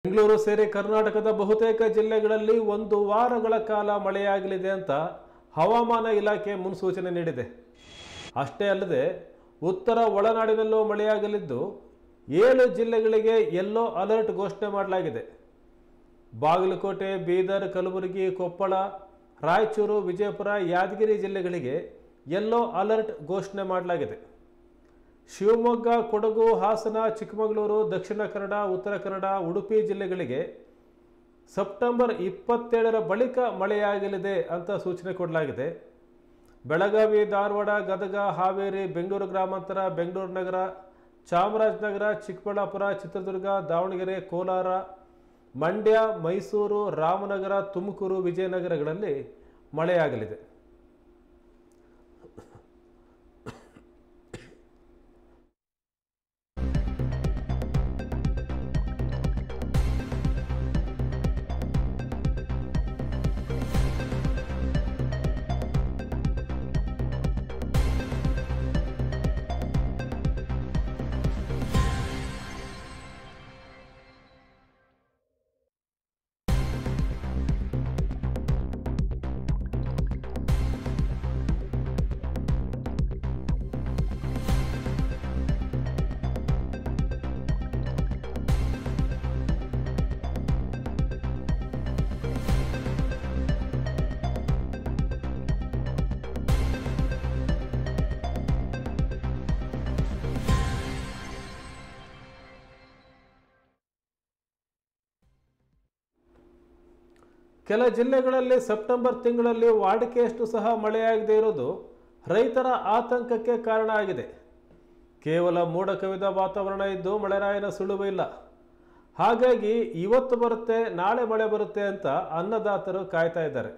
ಬೆಂಗಳೂರು ಸೇರಿ ಕರ್ನಾಟಕದ ಬಹುತೇಕ ಜಿಲ್ಲೆಗಳಲ್ಲಿ 1 ವಾರಗಳ ಕಾಲ ಮಳೆಯಾಗಲಿದೆ ಅಂತ ಹವಾಮಾನ ಇಲಾಖೆ ಮುನ್ಸೂಚನೆ ನೀಡಿದೆ. ಅಷ್ಟೇ ಅಲ್ಲದೆ ಉತ್ತರ ಒಳನಾಡಿನಲ್ಲೂ ಮಳೆಯಾಗಲಿದ್ದು 7 ಜಿಲ್ಲೆಗಳಿಗೆ ಯೆಲ್ಲೋ ಅಲರ್ಟ್ ಘೋಷಣೆ ಮಾಡಲಾಗಿದೆ. ಬಾಗಲಕೋಟೆ, ಬೀದರ್, ಕಲಬುರಗಿ, ಕೊಪ್ಪಳ, ರಾಯಚೂರು, ವಿಜಯಪುರ, ಯಾದಗಿರಿ ಜಿಲ್ಲೆಗಳಿಗೆ ಯೆಲ್ಲೋ ಅಲರ್ಟ್ ಘೋಷಣೆ ಮಾಡಲಾಗಿದೆ. ಶಿವಮೊಗ್ಗ, ಕೊಡಗು, ಹಾಸನ, ಚಿಕ್ಕಮಗಳೂರು, ದಕ್ಷಿಣ ಕನ್ನಡ, ಉತ್ತರ ಕನ್ನಡ, ಉಡುಪಿ ಜಿಲ್ಲೆಗಳಿಗೆ ಸೆಪ್ಟೆಂಬರ್ 27ರ ಬಳಿಕ ಮಳೆಯಾಗಲಿದೆ ಅಂತ ಸೂಚನೆ ಕೊಡಲಾಗಿದೆ. ಬೆಳಗಾವಿ, ಧಾರವಾಡ, ಗದಗ, ಹಾವೇರಿ, ಬೆಂಗಳೂರು ಗ್ರಾಮಾಂತರ, ಬೆಂಗಳೂರು ನಗರ, ಚಾಮರಾಜನಗರ, ಚಿಕ್ಕಬಳ್ಳಾಪುರ, ಚಿತ್ರದುರ್ಗ, ದಾವಣಗೆರೆ, ಕೋಲಾರ, ಮಂಡ್ಯ, ಮೈಸೂರು, ರಾಮನಗರ, ತುಮಕೂರು, ವಿಜಯನಗರಗಳಲ್ಲಿ ಮಳೆಯಾಗಲಿದೆ. ಕೆಲ ಜಿಲ್ಲೆಗಳಲ್ಲಿ ಸೆಪ್ಟೆಂಬರ್ ತಿಂಗಳಲ್ಲಿ ವಾಡಿಕೆಯಷ್ಟು ಸಹ ಮಳೆಯಾಗದೇ ಇರೋದು ರೈತರ ಆತಂಕಕ್ಕೆ ಕಾರಣ ಆಗಿದೆ. ಕೇವಲ ಮೋಡ ಕವಿದ ವಾತಾವರಣ ಇದ್ದು ಮಳೆರಾಯನ ಸುಳಿವು ಇಲ್ಲ. ಹಾಗಾಗಿ ಇವತ್ತು ಬರುತ್ತೆ, ನಾಳೆ ಮಳೆ ಬರುತ್ತೆ ಅಂತ ಅನ್ನದಾತರು ಕಾಯ್ತಾ ಇದ್ದಾರೆ.